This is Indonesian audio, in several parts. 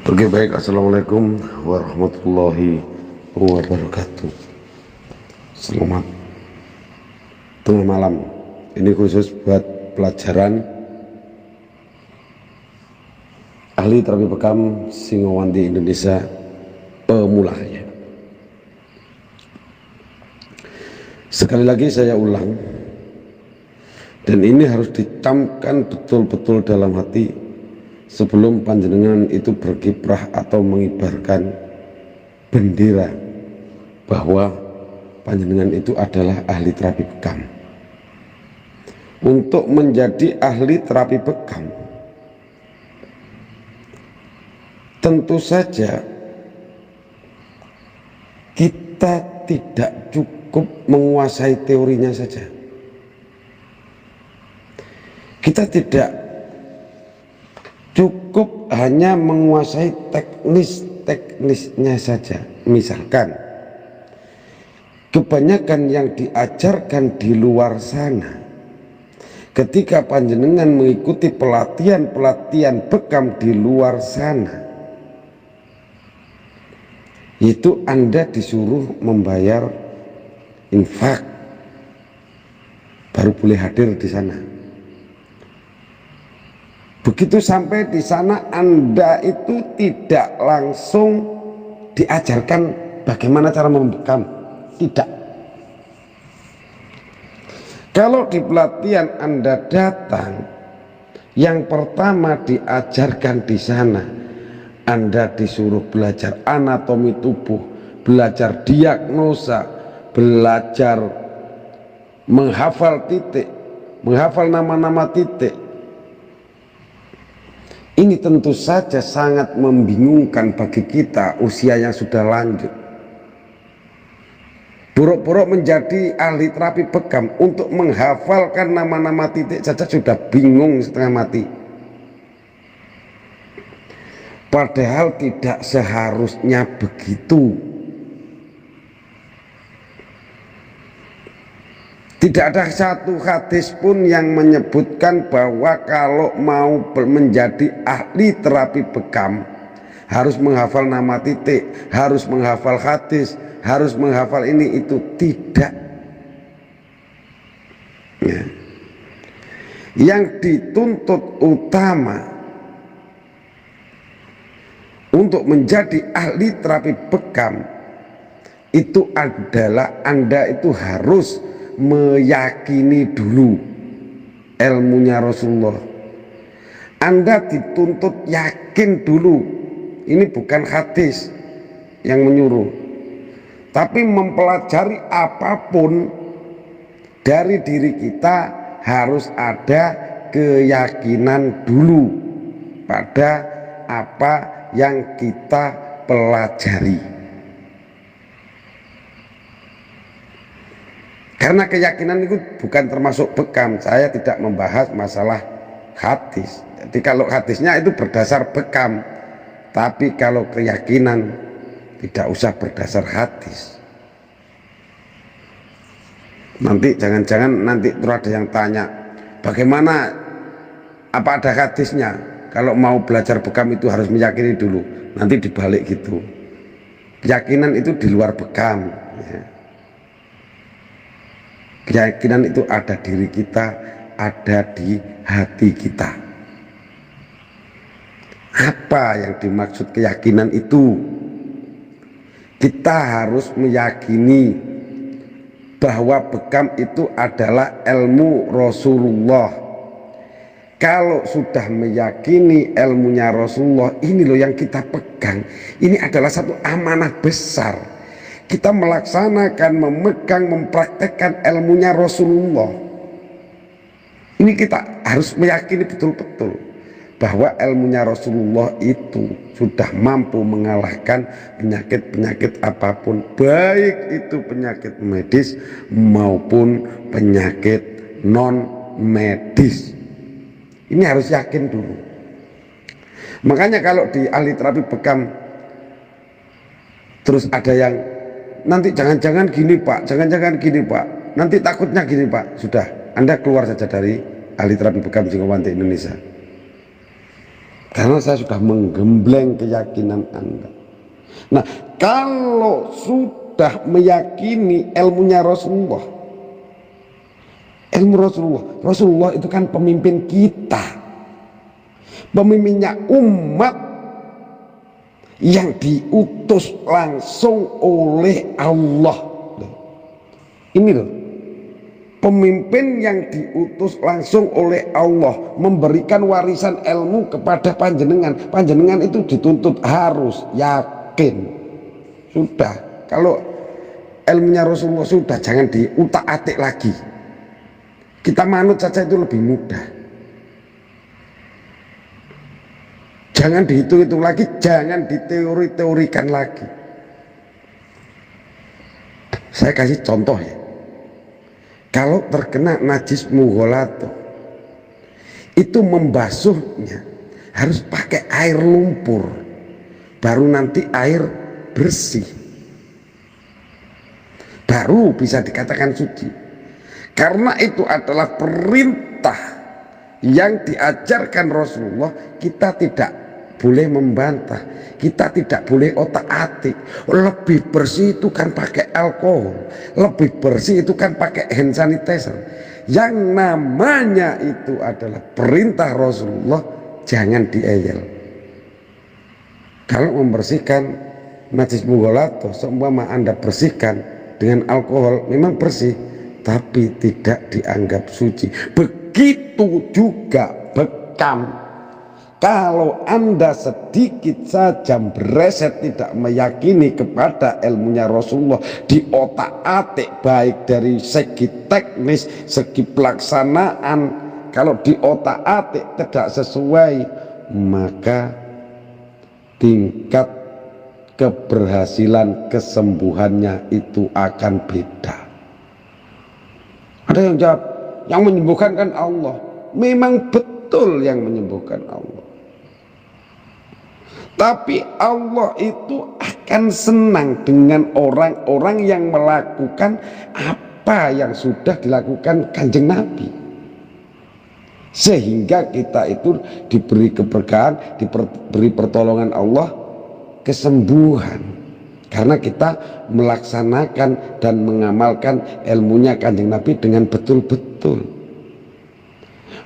Oke, baik. Assalamualaikum warahmatullahi wabarakatuh. Selamat tengah malam. Ini khusus buat pelajaran ahli terapi bekam Singowanti Indonesia pemula ya. Sekali lagi saya ulang, dan ini harus ditamkan betul-betul dalam hati sebelum panjenengan itu berkiprah atau mengibarkan bendera bahwa panjenengan itu adalah ahli terapi bekam. Untuk menjadi ahli terapi bekam, tentu saja kita tidak cukup menguasai teorinya saja. Kita tidak cukup hanya menguasai teknisnya saja. Misalkan kebanyakan yang diajarkan di luar sana, ketika panjenengan mengikuti pelatihan bekam di luar sana, itu Anda disuruh membayar infak baru boleh hadir di sana. Begitu sampai di sana, Anda itu tidak langsung diajarkan bagaimana cara membekam. Tidak. Kalau di pelatihan Anda datang, yang pertama diajarkan di sana, Anda disuruh belajar anatomi tubuh, belajar diagnosa, belajar menghafal titik, menghafal nama-nama titik. Ini tentu saja sangat membingungkan bagi kita usia yang sudah lanjut. Buruk-buruk menjadi ahli terapi bekam, untuk menghafalkan nama-nama titik saja sudah bingung setengah mati. Padahal tidak seharusnya begitu. Tidak ada satu hadis pun yang menyebutkan bahwa kalau mau menjadi ahli terapi bekam harus menghafal nama titik, harus menghafal hadis, harus menghafal ini itu. Tidak ya. Yang dituntut utama untuk menjadi ahli terapi bekam itu adalah Anda itu harus meyakini dulu ilmunya Rasulullah. Anda dituntut yakin dulu. Ini bukan hadis yang menyuruh, tapi mempelajari apapun dari diri kita harus ada keyakinan dulu pada apa yang kita pelajari. Karena keyakinan itu bukan termasuk bekam. Saya tidak membahas masalah hadis. Jadi kalau hadisnya itu berdasar bekam, tapi kalau keyakinan tidak usah berdasar hadis. Nanti jangan-jangan nanti terus ada yang tanya, bagaimana, apa ada hadisnya? Kalau mau belajar bekam itu harus meyakini dulu. Nanti dibalik gitu. Keyakinan itu di luar bekam ya. Keyakinan itu ada diri kita, ada di hati kita. Apa yang dimaksud keyakinan itu? Kita harus meyakini bahwa bekam itu adalah ilmu Rasulullah. Kalau sudah meyakini ilmunya Rasulullah, ini loh yang kita pegang. Ini adalah satu amanah besar. Kita melaksanakan, memegang, mempraktekkan ilmunya Rasulullah. Ini kita harus meyakini betul-betul bahwa ilmunya Rasulullah itu sudah mampu mengalahkan penyakit-penyakit apapun, baik itu penyakit medis maupun penyakit non medis. Ini harus yakin dulu. Makanya kalau di ahli terapi bekam terus ada yang nanti jangan-jangan gini Pak, jangan-jangan gini Pak, nanti takutnya gini Pak. Sudah, Anda keluar saja dari ahli terapi bekam Singowanti Indonesia. karena saya sudah menggembleng keyakinan Anda. Nah, kalau sudah meyakini ilmunya Rasulullah, ilmu Rasulullah itu kan pemimpin kita, pemimpinnya umat yang diutus langsung oleh Allah. Ini loh, pemimpin yang diutus langsung oleh Allah, memberikan warisan ilmu kepada panjenengan. Panjenengan itu dituntut harus yakin. Sudah, kalau ilmunya Rasulullah sudah, jangan diutak-atik lagi. Kita manut saja itu lebih mudah. Jangan dihitung-hitung lagi, jangan diteori-teorikan lagi. Saya kasih contoh ya. Kalau terkena najis mughalathah, itu membasuhnya harus pakai air lumpur, baru nanti air bersih, baru bisa dikatakan suci. Karena itu adalah perintah yang diajarkan Rasulullah. Kita tidak boleh membantah, kita tidak boleh otak-atik. Lebih bersih itu kan pakai alkohol, lebih bersih itu kan pakai hand sanitizer. Yang namanya itu adalah perintah Rasulullah, jangan dieyel. Kalau membersihkan najis mughalathah, seumpama Anda bersihkan dengan alkohol, memang bersih, tapi tidak dianggap suci. Begitu juga bekam. Kalau Anda sedikit saja bereset tidak meyakini kepada ilmunya Rasulullah, di otak-atik baik dari segi teknis, segi pelaksanaan, kalau di otak-atik tidak sesuai, maka tingkat keberhasilan kesembuhannya itu akan beda. Ada yang jawab, yang menyembuhkan kan Allah. Memang betul yang menyembuhkan Allah. Tapi Allah itu akan senang dengan orang-orang yang melakukan apa yang sudah dilakukan Kanjeng Nabi. Sehingga kita itu diberi keberkahan, diberi pertolongan Allah, kesembuhan. Karena kita melaksanakan dan mengamalkan ilmunya Kanjeng Nabi dengan betul-betul.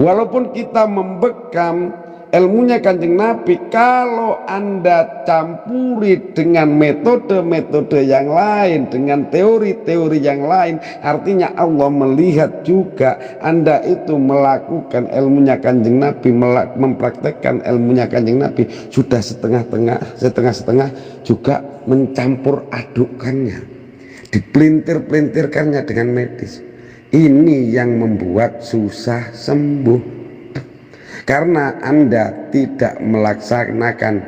Walaupun kita membekam ilmunya Kanjeng Nabi, kalau Anda campuri dengan metode-metode yang lain, dengan teori-teori yang lain, artinya Allah melihat juga Anda itu melakukan ilmunya Kanjeng Nabi, mempraktekkan ilmunya Kanjeng Nabi, sudah setengah-setengah juga mencampur adukannya, dipelintir-pelintirkannya dengan medis. Ini yang membuat susah sembuh. Karena Anda tidak melaksanakan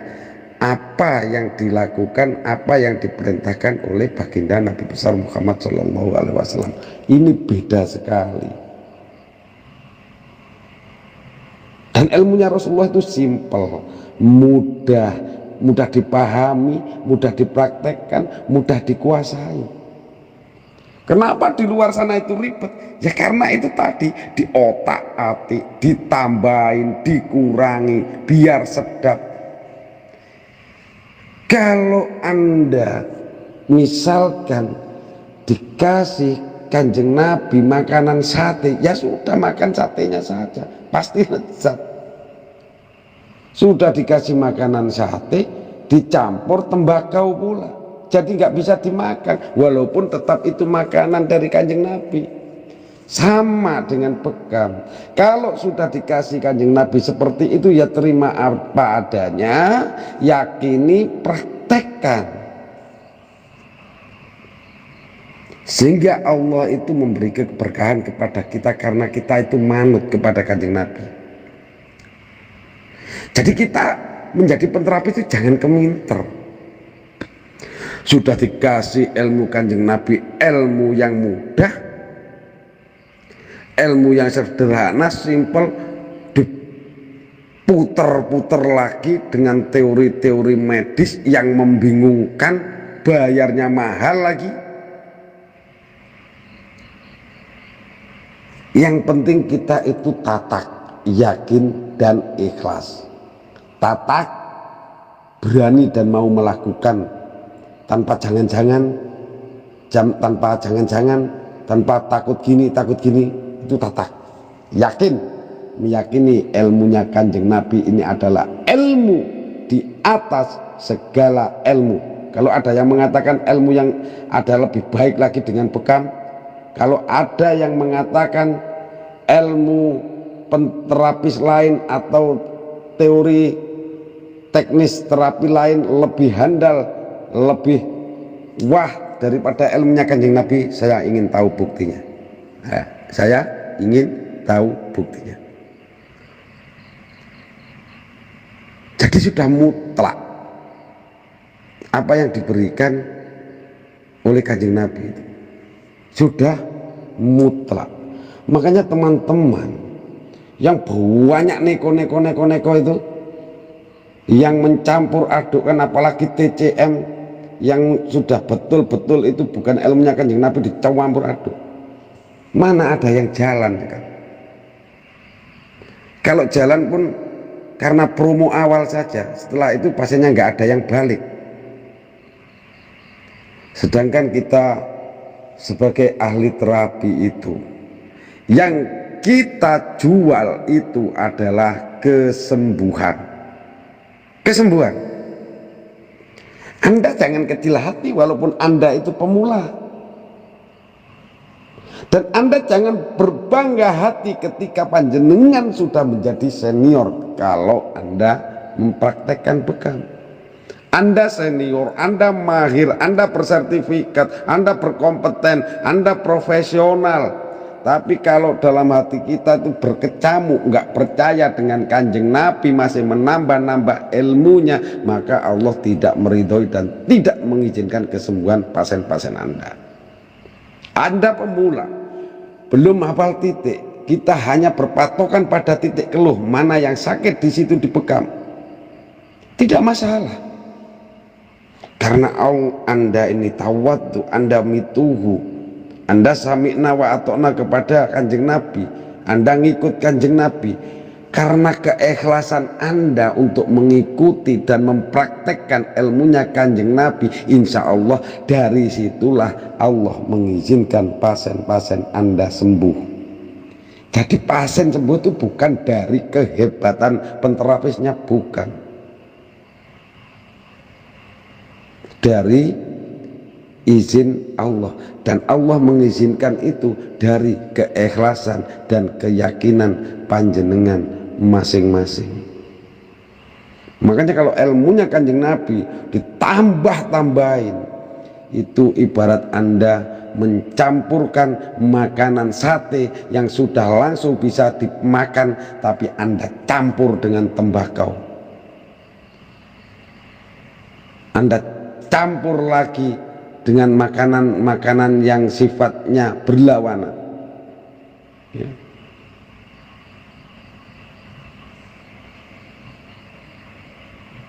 apa yang dilakukan, apa yang diperintahkan oleh baginda Nabi besar Muhammad SAW. Ini beda sekali. Dan ilmunya Rasulullah itu simpel, mudah dipahami, mudah dipraktekkan, mudah dikuasai. Kenapa di luar sana itu ribet? Ya karena itu tadi, di otak-atik, ditambahin, dikurangi, biar sedap. Kalau Anda misalkan dikasih Kanjeng Nabi makanan sate, ya sudah makan satenya saja, pasti lezat. Sudah dikasih makanan sate, dicampur tembakau pula, jadi nggak bisa dimakan, walaupun tetap itu makanan dari Kanjeng Nabi. Sama dengan bekam, kalau sudah dikasih Kanjeng Nabi seperti itu, ya terima apa adanya, yakini, praktekkan, sehingga Allah itu memberi keberkahan kepada kita karena kita itu manut kepada Kanjeng Nabi. Jadi kita menjadi penterapi itu jangan keminter. Sudah dikasih ilmu Kanjeng Nabi, ilmu yang mudah, ilmu yang sederhana, simpel, diputer-puter lagi dengan teori-teori medis yang membingungkan, bayarnya mahal lagi. Yang penting kita itu tatak, yakin dan ikhlas. tatak, berani dan mau melakukan tanpa jangan-jangan, tanpa takut gini, itu tatak. Yakin, meyakini ilmunya Kanjeng Nabi ini adalah ilmu di atas segala ilmu. Kalau ada yang mengatakan ilmu yang ada lebih baik lagi dengan bekam, kalau ada yang mengatakan ilmu penterapis lain atau teori teknis terapi lain lebih handal, lebih wah daripada ilmunya Kanjeng Nabi, saya ingin tahu buktinya. Saya ingin tahu buktinya. Jadi sudah mutlak apa yang diberikan oleh Kanjeng Nabi itu sudah mutlak. Makanya teman-teman yang banyak neko itu, yang mencampur adukkan, apalagi TCM yang sudah betul-betul itu bukan ilmunya Kanjeng Nabi, dicampur aduk, mana ada yang jalan kan? Kalau jalan pun karena promo awal saja, setelah itu pasiennya nggak ada yang balik. Sedangkan kita sebagai ahli terapi itu, yang kita jual itu adalah kesembuhan. Anda jangan kecil hati walaupun Anda itu pemula. Dan Anda jangan berbangga hati ketika panjenengan sudah menjadi senior kalau Anda mempraktekkan bekam. Anda senior, Anda mahir, Anda bersertifikat, Anda berkompeten, Anda profesional. Tapi kalau dalam hati kita itu berkecamuk, nggak percaya dengan Kanjeng Nabi, masih menambah-nambah ilmunya, maka Allah tidak meridhoi dan tidak mengizinkan kesembuhan pasien-pasien Anda. Anda pemula, belum hafal titik, kita hanya berpatokan pada titik keluh, mana yang sakit di situ dibekam. Tidak masalah. Karena Anda ini tawaddu, Anda mituhu, Anda sami'na wa ata'na kepada Kanjeng Nabi, Anda ngikut Kanjeng Nabi. Karena keikhlasan Anda untuk mengikuti dan mempraktekkan ilmunya Kanjeng Nabi, insya Allah dari situlah Allah mengizinkan pasien-pasien Anda sembuh. Jadi pasien sembuh itu bukan dari kehebatan penterapisnya, bukan. Dari izin Allah, dan Allah mengizinkan itu dari keikhlasan dan keyakinan panjenengan masing-masing. Makanya kalau ilmunya Kanjeng Nabi ditambah-tambahin, itu ibarat Anda mencampurkan makanan sate yang sudah langsung bisa dimakan, tapi Anda campur dengan tembakau. Anda campur lagi dengan makanan-makanan yang sifatnya berlawanan, ya.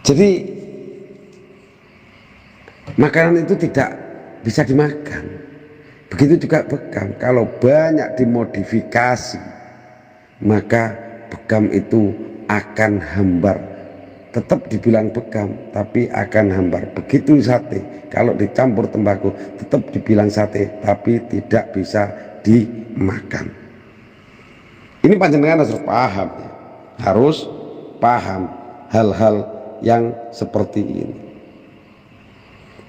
Jadi makanan itu tidak bisa dimakan. Begitu juga bekam, kalau banyak dimodifikasi maka bekam itu akan hambar. Tetap dibilang bekam tapi akan hambar. Begitu sate, kalau dicampur tembakau tetap dibilang sate tapi tidak bisa dimakan. Ini panjenengan harus paham, ya. Harus paham hal-hal yang seperti ini.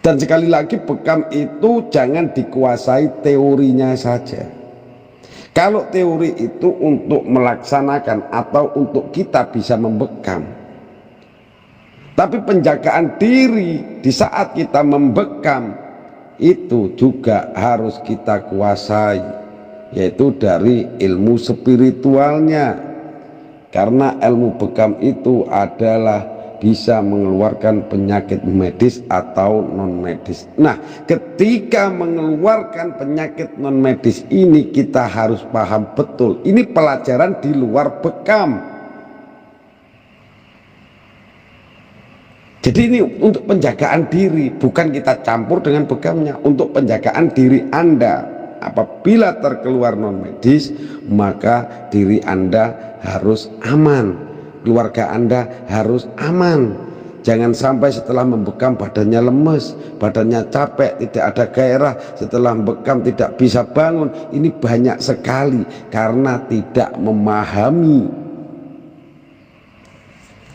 Dan sekali lagi, bekam itu jangan dikuasai teorinya saja. Kalau teori itu untuk melaksanakan atau untuk kita bisa membekam, tapi penjagaan diri di saat kita membekam itu juga harus kita kuasai, yaitu dari ilmu spiritualnya. Karena ilmu bekam itu adalah bisa mengeluarkan penyakit medis atau non medis. Nah, ketika mengeluarkan penyakit non medis ini kita harus paham betul, ini pelajaran di luar bekam. Jadi ini untuk penjagaan diri, bukan kita campur dengan bekamnya. Untuk penjagaan diri Anda, apabila terkeluar non medis, maka diri Anda harus aman. keluarga Anda harus aman. Jangan sampai setelah membekam badannya lemes, badannya capek, tidak ada gairah, setelah membekam tidak bisa bangun. Ini banyak sekali karena tidak memahami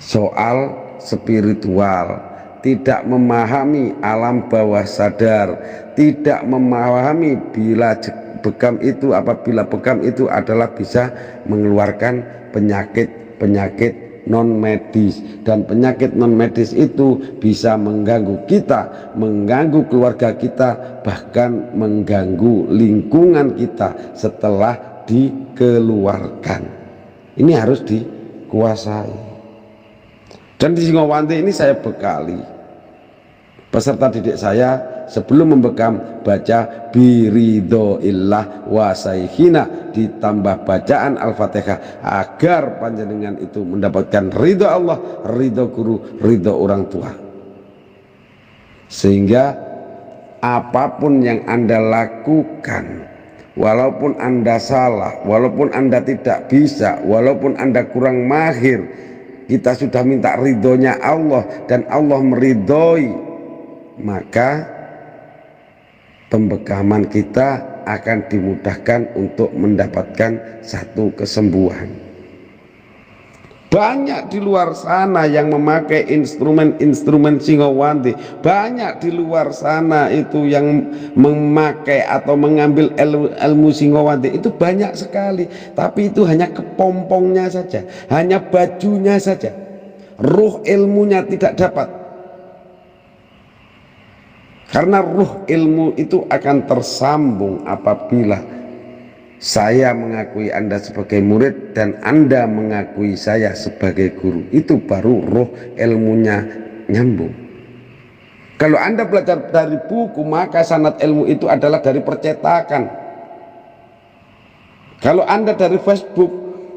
soal spiritual, tidak memahami alam bawah sadar, tidak memahami apabila bekam itu adalah bisa mengeluarkan penyakit non medis, dan penyakit non medis itu bisa mengganggu kita, mengganggu keluarga kita, bahkan mengganggu lingkungan kita setelah dikeluarkan. Ini harus dikuasai. Dan di Singowanti ini saya bekali peserta didik saya sebelum membekam baca biridhoillah wasaihina, ditambah bacaan Al-Fatihah agar panjenengan itu mendapatkan ridho Allah, ridho guru, ridho orang tua. Sehingga apapun yang Anda lakukan, walaupun Anda salah, walaupun Anda tidak bisa, walaupun Anda kurang mahir, kita sudah minta ridhonya Allah dan Allah meridhoi, maka pembekaman kita akan dimudahkan untuk mendapatkan satu kesembuhan. Banyak di luar sana yang memakai instrumen Singowanti, banyak di luar sana itu yang memakai atau mengambil ilmu Singowanti, itu banyak sekali, tapi itu hanya kepompongnya saja, hanya bajunya saja, ruh ilmunya tidak dapat. Karena ruh ilmu itu akan tersambung apabila saya mengakui Anda sebagai murid dan Anda mengakui saya sebagai guru. Itu baru ruh ilmunya nyambung. Kalau Anda belajar dari buku, maka sanad ilmu itu adalah dari percetakan. Kalau Anda dari Facebook,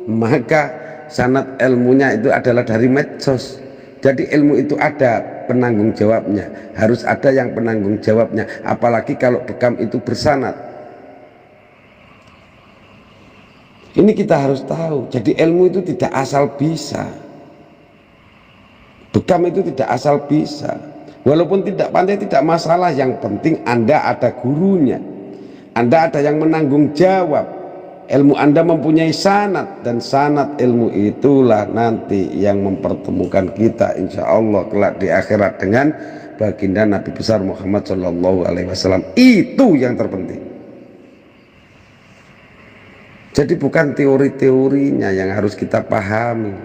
maka sanad ilmunya itu adalah dari medsos. Jadi ilmu itu ada penanggung jawabnya, harus ada yang penanggung jawabnya, apalagi kalau bekam itu bersanad. Ini kita harus tahu. Jadi ilmu itu tidak asal bisa, bekam itu tidak asal bisa. Walaupun tidak pandai tidak masalah, yang penting Anda ada gurunya, Anda ada yang menanggung jawab. Ilmu Anda mempunyai sanad, dan sanad ilmu itulah nanti yang mempertemukan kita insya Allah kelak di akhirat dengan baginda Nabi besar Muhammad Shallallahu Alaihi Wasallam. Itu yang terpenting. Jadi bukan teori-teorinya yang harus kita pahami.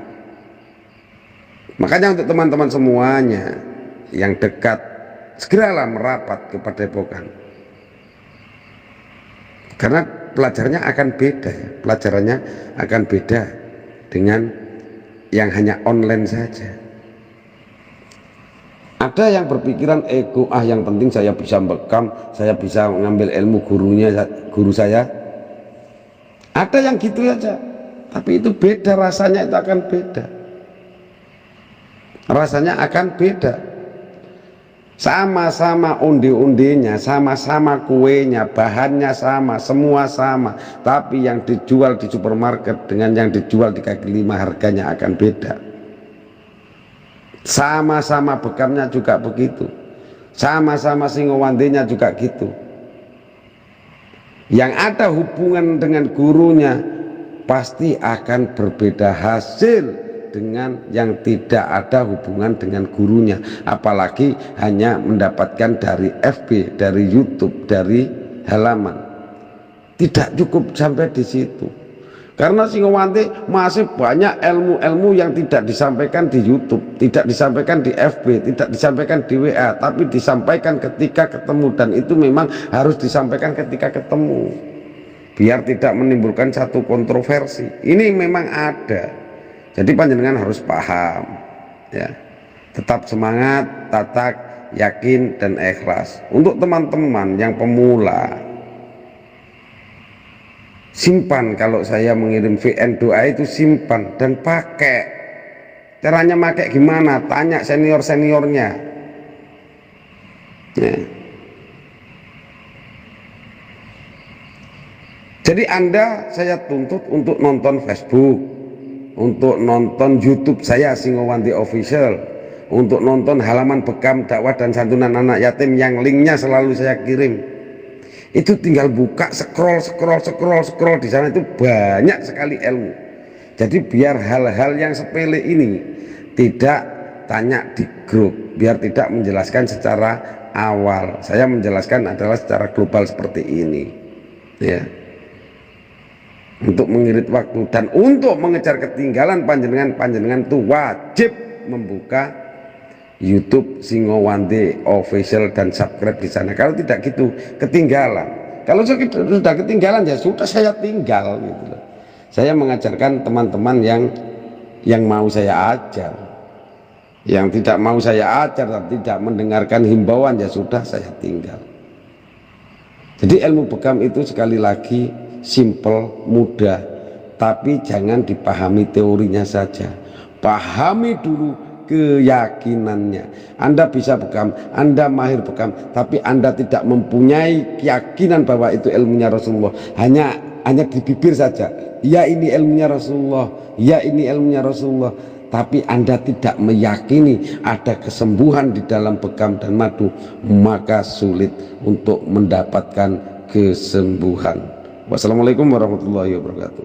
Makanya untuk teman-teman semuanya yang dekat, segeralah merapat ke Padepokan, karena pelajarannya akan beda, pelajarannya akan beda dengan yang hanya online saja. Ada yang berpikiran ego, yang penting saya bisa bekam, saya bisa mengambil ilmu guru saya. Ada yang gitu saja, tapi itu beda rasanya, itu akan beda. Rasanya akan beda. Sama-sama undi-undinya, sama-sama kuenya, bahannya sama, semua sama, tapi yang dijual di supermarket dengan yang dijual di kaki lima harganya akan beda. Sama-sama bekamnya juga begitu, sama-sama Singowantinya juga gitu. Yang ada hubungan dengan gurunya pasti akan berbeda hasil dengan yang tidak ada hubungan dengan gurunya, apalagi hanya mendapatkan dari FB, dari YouTube, dari halaman. Tidak cukup sampai di situ, karena Singowanti masih banyak ilmu-ilmu yang tidak disampaikan di YouTube, tidak disampaikan di FB, tidak disampaikan di WA, tapi disampaikan ketika ketemu, dan itu memang harus disampaikan ketika ketemu biar tidak menimbulkan satu kontroversi. Ini memang ada. Jadi panjenengan harus paham, ya. Tetap semangat, tatak, yakin, dan ikhlas. Untuk teman-teman yang pemula, simpan. Kalau saya mengirim VN doa itu simpan dan pakai. Caranya pakai gimana? Tanya senior-seniornya, ya. Jadi Anda saya tuntut untuk nonton Facebook, untuk nonton YouTube saya Singowanti Official, untuk nonton halaman bekam dakwah dan santunan anak yatim yang linknya selalu saya kirim. Itu tinggal buka, scroll di sana, itu banyak sekali ilmu. Jadi biar hal-hal yang sepele ini tidak tanya di grup, biar tidak menjelaskan secara awal. Saya menjelaskan adalah secara global seperti ini, ya. Untuk mengirit waktu dan untuk mengejar ketinggalan, panjenengan itu wajib membuka YouTube Singowanti Official dan subscribe di sana. Kalau tidak gitu ketinggalan. Kalau sudah ketinggalan ya sudah, saya tinggal gitu loh. Saya mengajarkan teman-teman yang mau saya ajar. Yang tidak mau saya ajar dan tidak mendengarkan himbauan ya sudah, saya tinggal. Jadi ilmu bekam itu sekali lagi simple, mudah, tapi jangan dipahami teorinya saja. Pahami dulu keyakinannya. Anda bisa bekam, Anda mahir bekam, tapi Anda tidak mempunyai keyakinan bahwa itu ilmunya Rasulullah. Hanya di bibir saja. Ya ini ilmunya Rasulullah, ya ini ilmunya Rasulullah. Tapi Anda tidak meyakini ada kesembuhan di dalam bekam dan madu, maka sulit untuk mendapatkan kesembuhan. Wassalamualaikum warahmatullahi wabarakatuh.